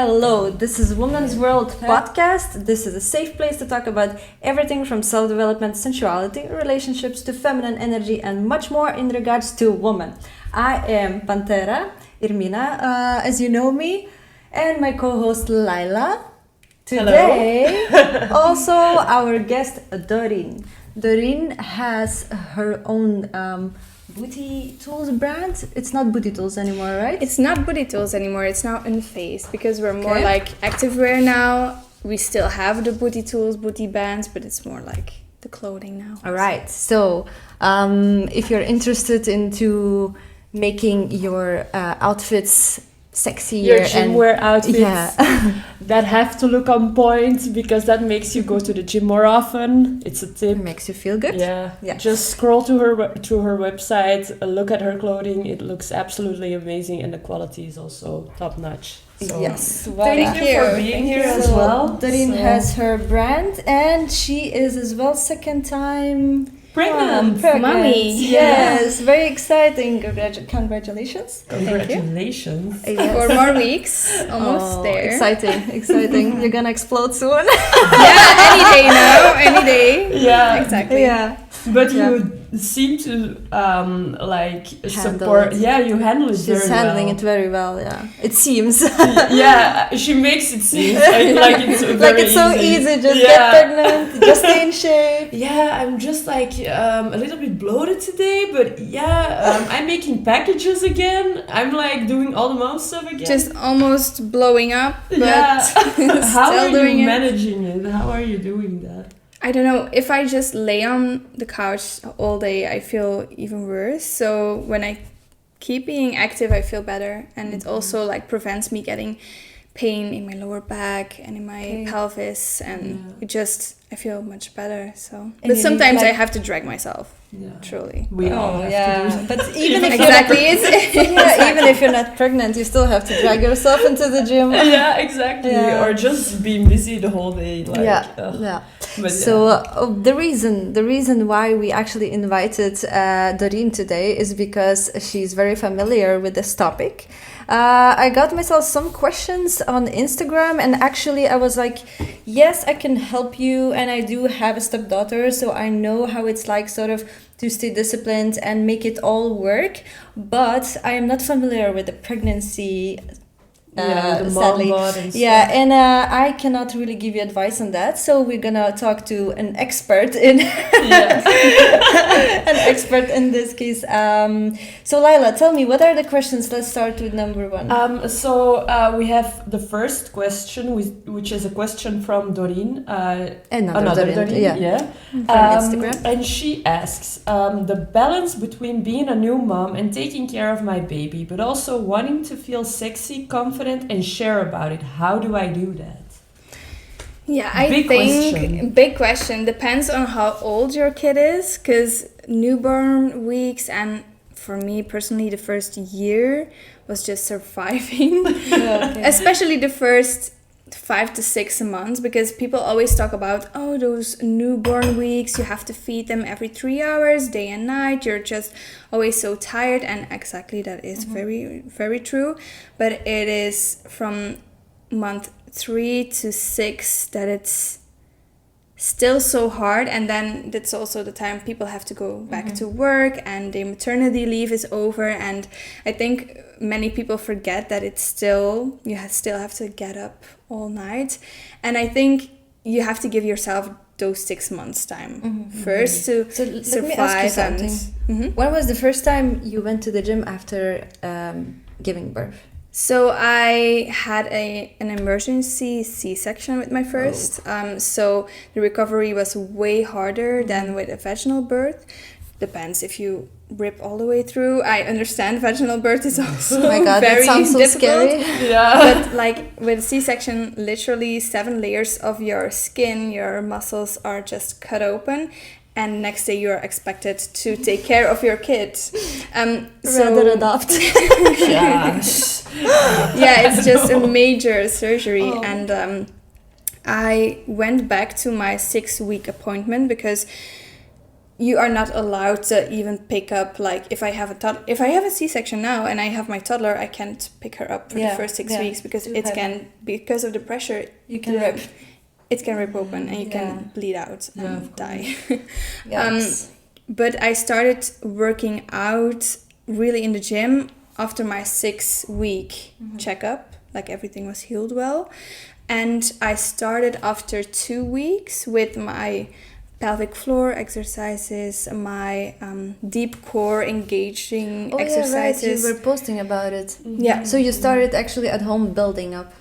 Hello, this is Women's World podcast. This is a safe place to talk about everything from self-development, sensuality, relationships to feminine energy and much more in regards to women. I am Pantera, Irmina, as you know me, and my co-host Laila. Today, also our guest Doreen. Doreen has her own Booty Tools brand. It's not Booty Tools anymore, right? It's not Booty Tools anymore. It's now Unfazed because we're more like activewear now. We still have the Booty Tools, booty bands, but it's more like the clothing now. All right. So, if you're interested into making your outfits sexier, your gym wear outfits that have to look on point because that makes you go to the gym more often. It's a tip. Makes you feel good. Yeah. Just scroll to her website, look at her clothing. It looks absolutely amazing, and the quality is also top notch. So, yes. Well, thank you for being here as well. Doreen has her brand, and she is as well second time pregnant. Mommy. Yes, very exciting. Congratulations. Congratulations. Thank you. 4 more weeks, almost there. Exciting. You're gonna explode soon. Yeah, any day now, any day. Yeah, exactly. Yeah. But you seem to support. You handle it very well. She's handling it very well. Yeah, it seems. Yeah, she makes it seem like it's very like it's so easy. Just get pregnant, just stay in shape. Yeah, I'm just a little bit bloated today, but I'm making packages again. I'm doing all the mom stuff again. Just almost blowing up, but how are doing you managing it? How are you doing that? I don't know. If I just lay on the couch all day, I feel even worse. So when I keep being active, I feel better. And it also prevents me getting pain in my lower back and in my pelvis. And I feel much better. So, but sometimes I have to drag myself. Yeah. Truly. We all have to do. But even if even if you're not pregnant, you still have to drag yourself into the gym. Yeah, exactly. Yeah. Or just being busy the whole day. So the reason why we actually invited Doreen today is because she's very familiar with this topic. I got myself some questions on Instagram, and actually I was like, yes, I can help you, and I do have a stepdaughter, so I know how it's like sort of to stay disciplined and make it all work, but I am not familiar with the pregnancy sadly. And I cannot really give you advice on that, so we're gonna talk to an expert in an expert in this case. So Laila, tell me, what are the questions? Let's start with number 1. So we have the first question, which is a question from Doreen, another Doreen, from Instagram, and she asks the balance between being a new mom and taking care of my baby, but also wanting to feel sexy, confident and share about it. How do I do that? Yeah, I think big question. Depends on how old your kid is, because newborn weeks and for me personally the first year was just surviving. Especially the first 5 to 6 months, because people always talk about those newborn weeks, you have to feed them every 3 hours day and night, you're just always so tired, and exactly that is very, very true. But it is from month 3 to 6 that it's still so hard, and then that's also the time people have to go back to work and the maternity leave is over, and I think many people forget that you still have to get up all night, and I think you have to give yourself those 6 months time first to survive. Let me ask you something. When was the first time you went to the gym after giving birth? So I had an emergency C-section with my first. So the recovery was way harder than with a vaginal birth. Depends if you rip all the way through. I understand vaginal birth is also my God, very that sounds so difficult. Scary. Yeah. But with a C-section, literally 7 layers of your skin, your muscles are just cut open. And next day you're expected to take care of your kid. Rather adopt. It's just a major surgery. And I went back to my 6-week appointment because you are not allowed to even pick up, like, if I have a C-section now and I have my toddler, I can't pick her up for the first 6 weeks because because of the pressure, it can rip open and you can bleed out and die. But I started working out really in the gym after my 6-week checkup, like everything was healed well. And I started after 2 weeks with my pelvic floor exercises, my deep core engaging exercises. Yeah, right. You were posting about it. Yeah. So you started actually at home building up.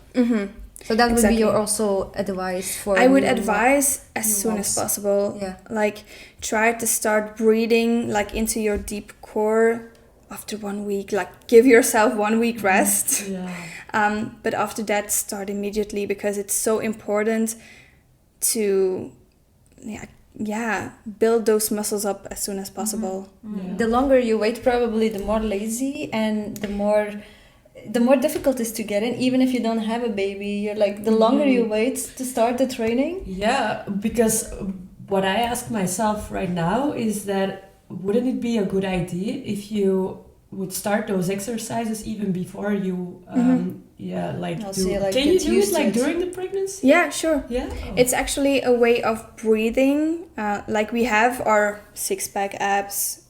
So that would be your also advice for... I would advise as soon as possible. Yeah. Like, try to start breathing like into your deep core after 1 week. Like, give yourself 1 week rest. Yeah. But after that, start immediately because it's so important to build those muscles up as soon as possible. The longer you wait, probably the more lazy and the more difficult it is to get in, even if you don't have a baby. You're like, the longer you wait to start the training. Yeah, because what I ask myself right now is that wouldn't it be a good idea if you would start those exercises even before you can you do it like during the pregnancy? Yeah, sure. Yeah. It's actually a way of breathing. Like, we have our 6-pack abs,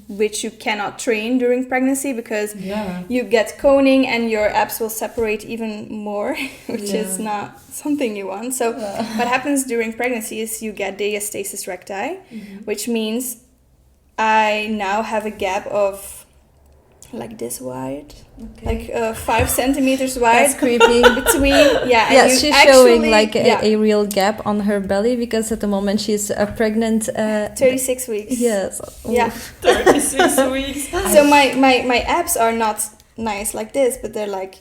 which you cannot train during pregnancy because you get coning and your abs will separate even more, which is not something you want. So what happens during pregnancy is you get diastasis recti, which means I now have a gap of like this wide, like 5 centimeters wide. That's creepy. Between she's showing like a real gap on her belly because at the moment she's pregnant 36 weeks. Yes. Yeah. 36 weeks. So my abs are not nice like this, but they're like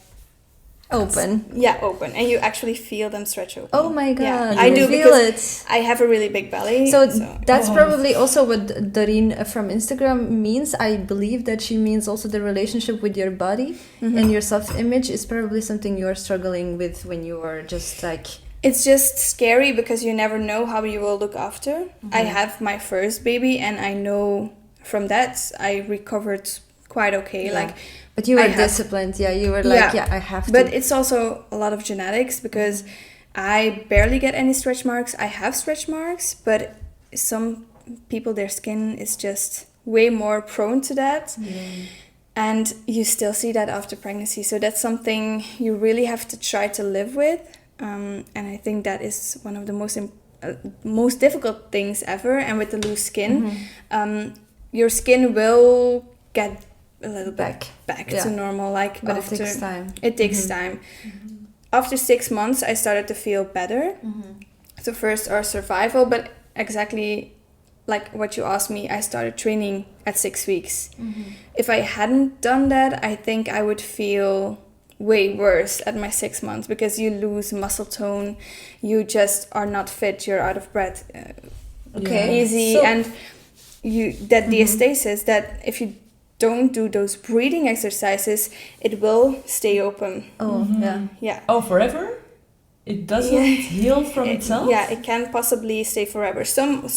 open. Open, and you actually feel them stretch open. Oh my god! Yeah, I do feel because I have a really big belly. So that's probably also what Doreen from Instagram means. I believe that she means also the relationship with your body and your self-image is probably something you're struggling with when you are just like... It's just scary because you never know how you will look after. I have my first baby and I know from that I recovered quite okay. Like, but you were disciplined, you were like, I have to. But it's also a lot of genetics because I barely get any stretch marks. I have stretch marks, but some people, their skin is just way more prone to that. And you still see that after pregnancy. So that's something you really have to try to live with. And I think that is one of the most difficult things ever. And with the loose skin, your skin will get a little back to normal, like, but it takes time. It takes time. After 6 months, I started to feel better. So first our survival, but exactly like what you asked me, I started training at 6 weeks. If I hadn't done that, I think I would feel way worse at my 6 months because you lose muscle tone, you just are not fit, you're out of breath easy, and you diastasis, that if you don't do those breathing exercises, it will stay open. Oh, forever? It doesn't heal from itself? Yeah, it can possibly stay forever. Some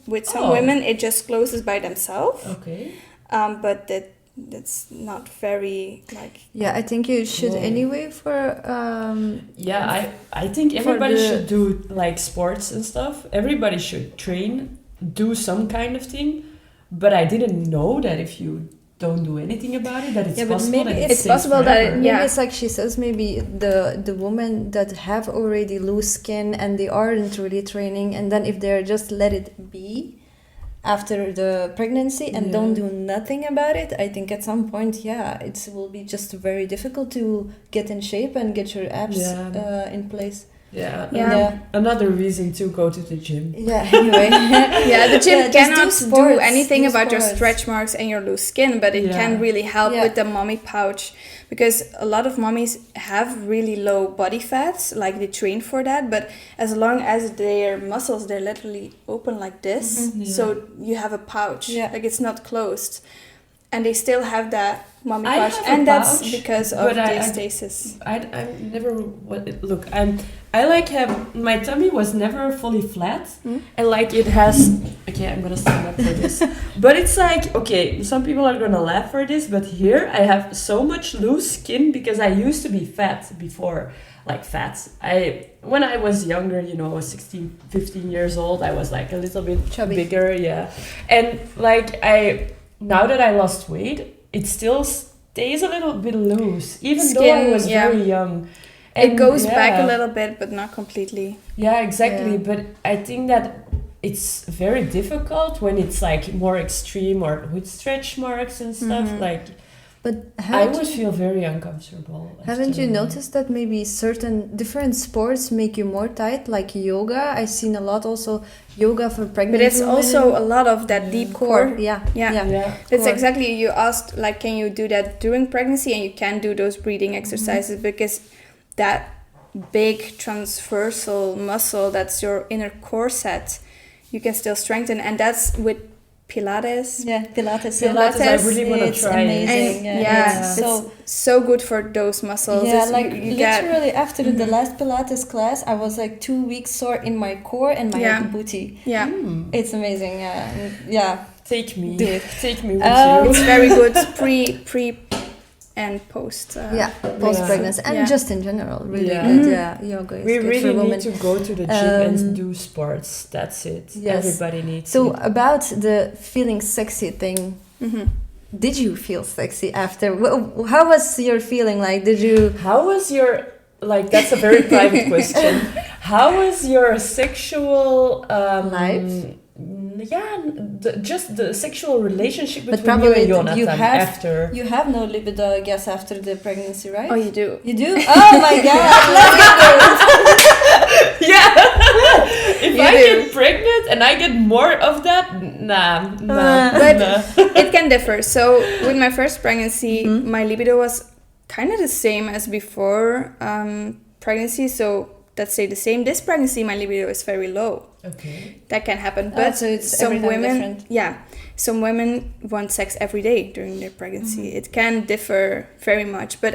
women, it just closes by themselves. Okay. But that's not very like... I think you should anyway for... I think everybody should do like sports and stuff. Everybody should train, do some kind of thing. But I didn't know that if you don't do anything about it, that it's possible. Maybe it's possible that it's like she says, maybe the women that have already loose skin and they aren't really training, and then if they're just let it be after the pregnancy and don't do nothing about it, I think at some point it will be just very difficult to get in shape and get your abs in place. Another reason to go to the gym. Anyway. The gym cannot do anything about your stretch marks and your loose skin, but it can really help with the mommy pouch, because a lot of mommies have really low body fats, like they train for that, but as long as their muscles, they're literally open like this, so you have a pouch, like it's not closed. and they still have that mommy I pouch, have and a that's pouch, because of but the stasis. I'm never look. I like have my tummy was never fully flat, and like it has. Okay, I'm gonna stand up for this, but it's like okay. Some people are gonna laugh for this, but here I have so much loose skin because I used to be fat before. Like fat. When I was younger, you know, I was 16, 15 years old, I was like a little bit chubby. Bigger, yeah. And like now that I lost weight, it still stays a little bit loose, even though I was very young. And it goes back a little bit, but not completely. Yeah, exactly. Yeah. But I think that it's very difficult when it's like more extreme or with stretch marks and stuff. Like, but I would feel very uncomfortable. Haven't you noticed that maybe certain different sports make you more tight, like yoga? I've seen a lot also yoga for pregnant women. But it's also a lot of that deep core. Yeah. That's exactly, you asked, like, can you do that during pregnancy? And you can do those breathing exercises because that big transversal muscle, that's your inner core set, you can still strengthen. And that's with Pilates. Yeah, Pilates. I really want to try it. Amazing. It's so good for those muscles. Yeah, like you literally after the last Pilates class, I was like 2 weeks sore in my core and my booty. Yeah, it's amazing. Yeah. Take me. Do it. Take me with you. It's very good pre and post. Post pregnancy and just in general, really good. Yeah, yoga is we good really for women. need to go to the gym and do sports. That's it. Yes. Everybody needs. So about the feeling sexy thing, did you feel sexy after? How was your feeling? Like, did you? How was your like? That's a very private question. How was your sexual life? Yeah, just the sexual relationship between you and Jonathan after. You have no libido, I guess, after the pregnancy, right? Oh, you do. You do? Oh my god! Let's get there. Yeah. If I get pregnant and I get more of that, nah. But it can differ. So with my first pregnancy, my libido was kind of the same as before pregnancy. So let's say the same. This pregnancy, my libido is very low. Okay. That can happen, but so it's some women, different. Some women want sex every day during their pregnancy. It can differ very much, but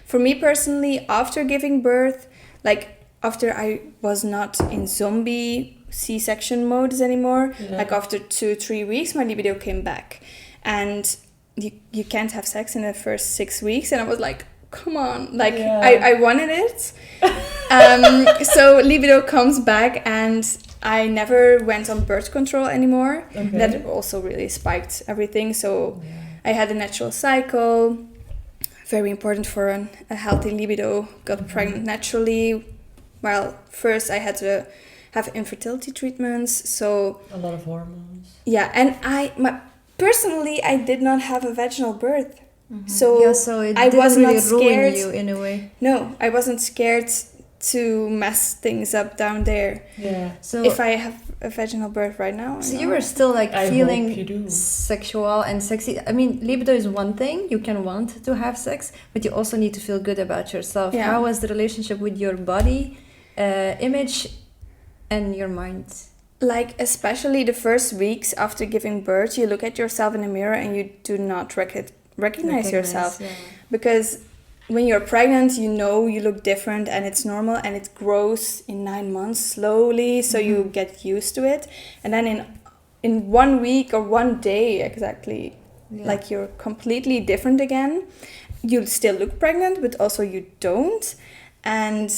for me personally, after giving birth, like after I was not in zombie C-section modes anymore, like after 2-3 weeks, my libido came back, and you can't have sex in the first 6 weeks, and I was like, come on, like I wanted it. So libido comes back, and I never went on birth control anymore. Okay. That also really spiked everything. So I had a natural cycle, very important for a healthy libido. Got pregnant naturally. Well, first I had to have infertility treatments. So a lot of hormones. Yeah, and personally, I did not have a vaginal birth. So it I was really not scared. Ruin you in a way. No, I wasn't scared to mess things up down there. Yeah. So if I have a vaginal birth right now. So you were still like feeling sexual and sexy. I mean, libido is one thing. You can want to have sex, but you also need to feel good about yourself. Yeah. How was the relationship with your body, image, and your mind? Like, especially the first weeks after giving birth, you look at yourself in the mirror and you do not recognize yourself. Yeah. Because when you're pregnant, you know you look different and it's normal, and it grows in 9 months slowly, so you get used to it. And then in 1 week or 1 day exactly, like you're completely different again. You still look pregnant, but also you don't. And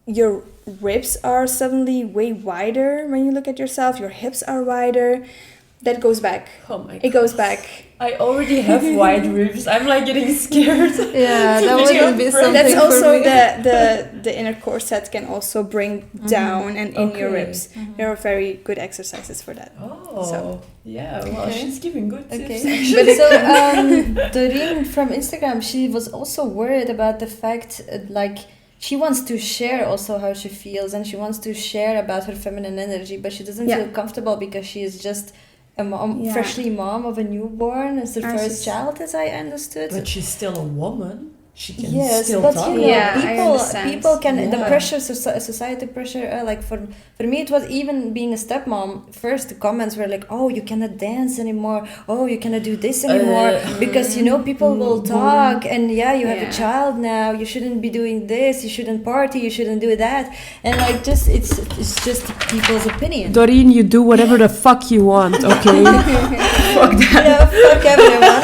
your ribs are suddenly way wider when you look at yourself. Your hips are wider. That goes back. Oh my god. It goes back. I already have wide ribs. I'm like getting scared. Yeah, that wouldn't be something. That's also for me. the inner core set can also bring down and in your ribs. There are very good exercises for that. Oh, yeah. Well, she's giving good tips. But so Doreen from Instagram, she was also worried about the fact like she wants to share also how she feels, and she wants to share about her feminine energy, but she doesn't feel comfortable because she is just a mom, freshly mom of a newborn. It's her first child, as I understood. But she's still a woman. she can yes, still but talk you know, about people can the Yeah. pressure, society pressure. Like for me, it was even being a stepmom. First, the comments were like, "Oh, you cannot dance anymore. Oh, you cannot do this anymore because you know people will talk. And yeah, you have a child now. You shouldn't be doing this. You shouldn't party. You shouldn't do that." And like, just it's just people's opinion. Doreen, you do whatever the fuck you want, okay? Fuck that. Yeah, fuck everyone.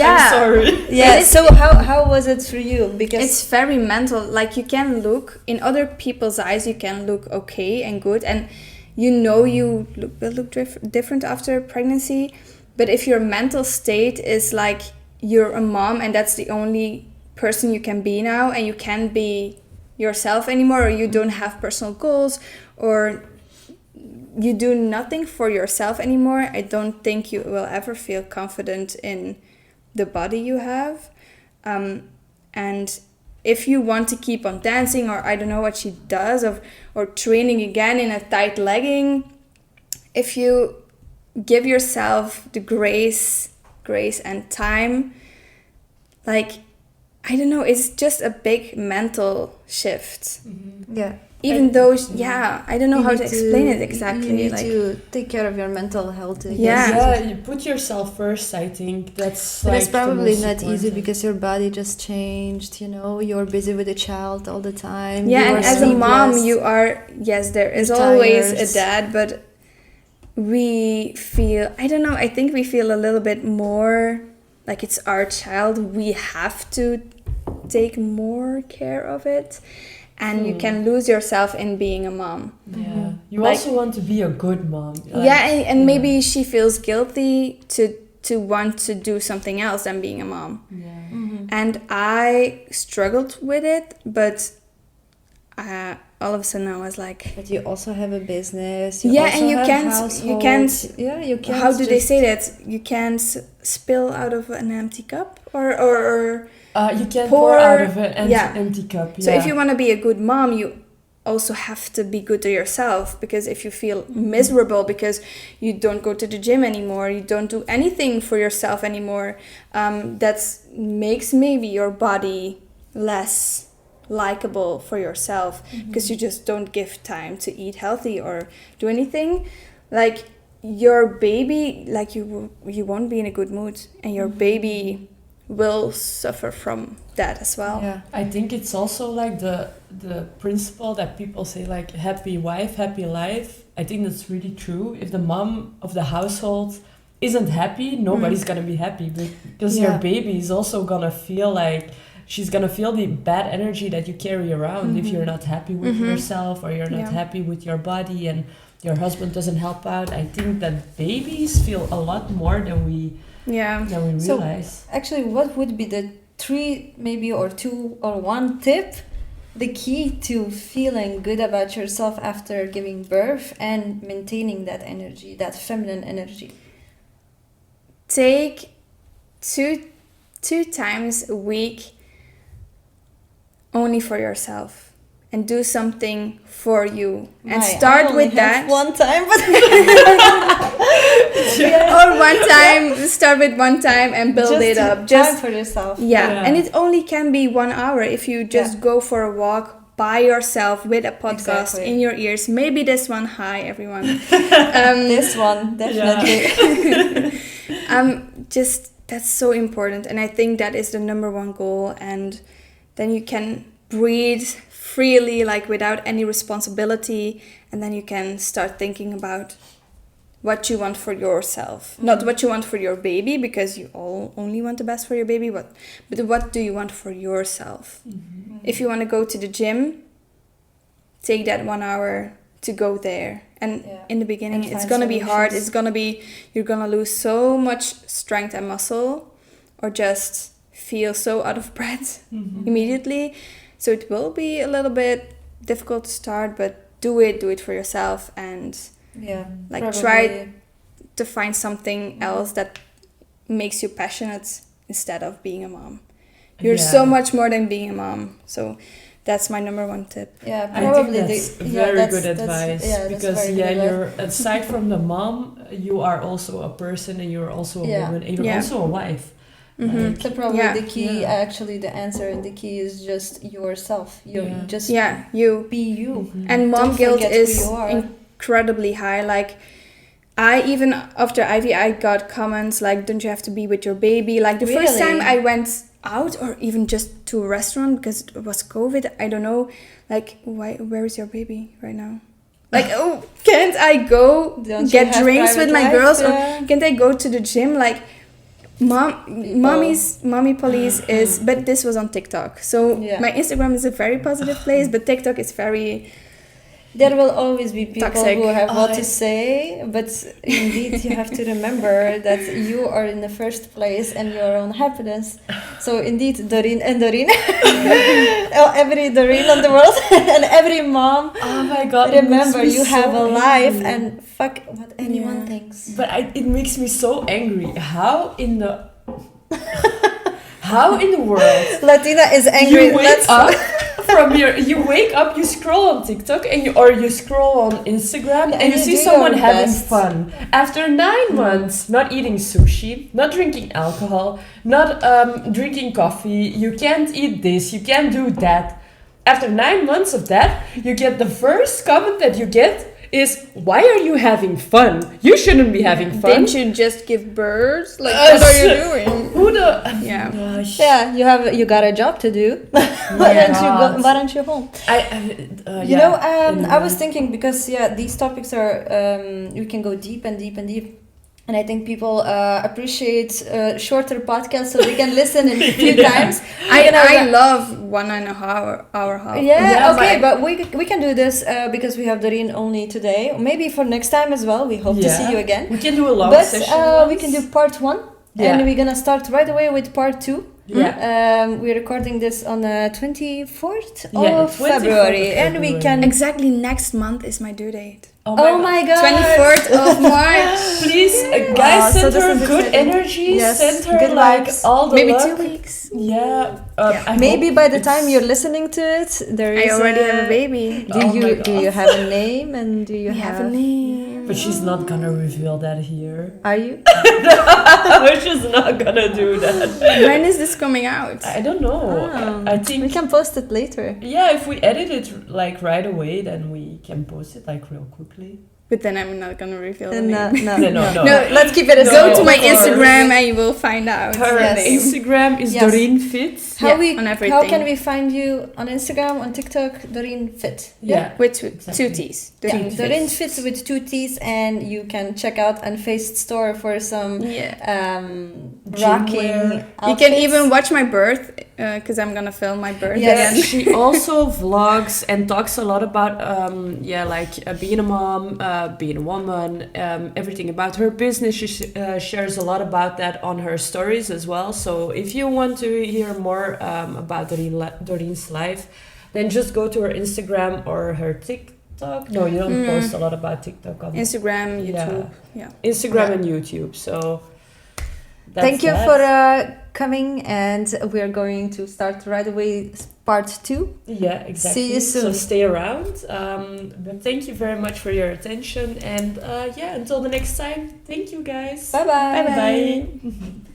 I'm sorry. Yeah. So how was it for you? Because it's very mental. Like, you can look in other people's eyes, you can look okay and good, and you know you will look different after pregnancy. But if your mental state is like you're a mom and that's the only person you can be now, and you can't be yourself anymore, or you don't have personal goals, or you do nothing for yourself anymore, I don't think you will ever feel confident in the body you have. And if you want to keep on dancing, or I don't know what she does, or training again in a tight legging, if you give yourself the grace and time, like, I don't know, it's just a big mental shift. yeah. Even though, I don't know how to explain it exactly. You need to take care of your mental health. You put yourself first, I think. But it's probably not easy because your body just changed, you know, you're busy with a child all the time. Yeah, and as a mom, you are, there is always a dad, but we feel, I don't know, I think we feel a little bit more like it's our child. We have to take more care of it. And you can lose yourself in being a mom. Yeah. You also want to be a good mom. And maybe she feels guilty to want to do something else than being a mom. Yeah. And I struggled with it, but all of a sudden I was like... But you also have a business. You can't... How do they say that? You can't spill out of an empty cup? Or you can pour out of an empty cup. So if you want to be a good mom, you also have to be good to yourself. Because if you feel miserable because you don't go to the gym anymore, you don't do anything for yourself anymore, that makes maybe your body less likable for yourself, because you just don't give time to eat healthy or do anything. Like, your baby, like, you won't be in a good mood, and your baby will suffer from that as well. Yeah. I think it's also like the principle that people say, like, happy wife, happy life. I think that's really true. If the mom of the household isn't happy, nobody's gonna be happy, because your baby is also gonna feel like she's gonna feel the bad energy that you carry around if you're not happy with yourself, or you're not happy with your body, and your husband doesn't help out. I think that babies feel a lot more than we realize. So, actually, what would be the 3, maybe, or 2 or 1 tip, the key to feeling good about yourself after giving birth and maintaining that energy, that feminine energy? Take two times a week only for yourself, and do something for you, and start with that. One time, but or one time, start with one time and build it up. Just time for yourself. And it only can be 1 hour if you just go for a walk by yourself with a podcast in your ears. Maybe this one. Hi, everyone. This one definitely. Just that's so important, and I think that is the number 1 goal, and then you can breathe freely, like, without any responsibility, and then you can start thinking about what you want for yourself, not what you want for your baby, because you only want the best for your baby, but what do you want for yourself? If you want to go to the gym, take that 1 hour to go there. And in the beginning, it's gonna be hard. It's gonna be, you're gonna lose so much strength and muscle, or just feel so out of breath immediately. So it will be a little bit difficult to start, but do it for yourself, and try to find something else that makes you passionate instead of being a mom. You're so much more than being a mom. So that's my number 1 tip. Yeah, probably I think that's very good advice, because you're, aside from the mom, you are also a person, and you're also a woman, and you're also a wife. So probably the key, actually, the answer and the key is just yourself. You you be you. And mom guilt is incredibly high. Like, I even after Ivy, I got comments like, "Don't you have to be with your baby?" Like the first time I went out, or even just to a restaurant because it was COVID. I don't know. Like, where is your baby right now? Like, oh, can't I go get drinks with my girls, or can't I go to the gym? Like, mommy police is, but this was on TikTok. So my Instagram is a very positive place, but TikTok is very... There will always be people toxic. Who have what to say, but indeed you have to remember that you are in the first place and your own happiness. So indeed, Doreen, every Doreen on the world and every mom. Oh my God! Remember, you have a life, and fuck what anyone thinks. But it makes me so angry. How in the world Latina is angry. You wake up you wake up, you scroll on TikTok or you scroll on Instagram and you see someone having fun. After 9 months, not eating sushi, not drinking alcohol, not drinking coffee, you can't eat this, you can't do that. After 9 months of that, you get the first comment that you get is, why are you having fun? You shouldn't be having fun. Didn't you just give birth? Like, what are you doing? Who the... Yeah, you got a job to do. Why aren't you home? I was thinking, because these topics are we can go deep and deep and deep. And I think people appreciate shorter podcasts so they can listen in a few times. I love 1.5 hour. Yeah, okay, but we can do this because we have Doreen only today. Maybe for next time as well. We hope to see you again. We can do a long session. But we can do part 1. And we're going to start right away with part 2. Yeah. We're recording this on the 24th of February. And we can... Exactly next month is my due date. Oh my God. 24th of March. Please, guys, send her good energy. Send her good vibes. All the maybe luck. 2 weeks. Maybe by the time you're listening to it, I already have a baby. Do you have a name, and do you have a name? But she's not gonna reveal that here. Are you? No, she's not gonna do that. When is this coming out? I don't know. I think we can post it later. Yeah, if we edit it like right away, then we can post it like real quickly. But then I'm not gonna reveal the No. name. No. Let's keep it as Go to my Instagram and you will find out. Her Instagram is Doreen Fitt. How can we find you on Instagram, on TikTok? Doreen Fitt. Yeah, with 2 T's. Doreen Fitt with 2 T's, and you can check out Unfaced store for some rocking outfits. You can even watch my birth because I'm gonna film my birth. Yes. She also vlogs and talks a lot about being a mom, being a woman, everything about her business. She shares a lot about that on her stories as well. So if you want to hear more about Doreen's life, then just go to her Instagram or her TikTok. No, you don't post a lot about TikTok on Instagram, YouTube. Instagram and YouTube. So thank you for coming, and we're going to start right away part 2. Yeah, exactly. See you soon. So stay around. But thank you very much for your attention, and until the next time, thank you guys. Bye bye. Bye bye.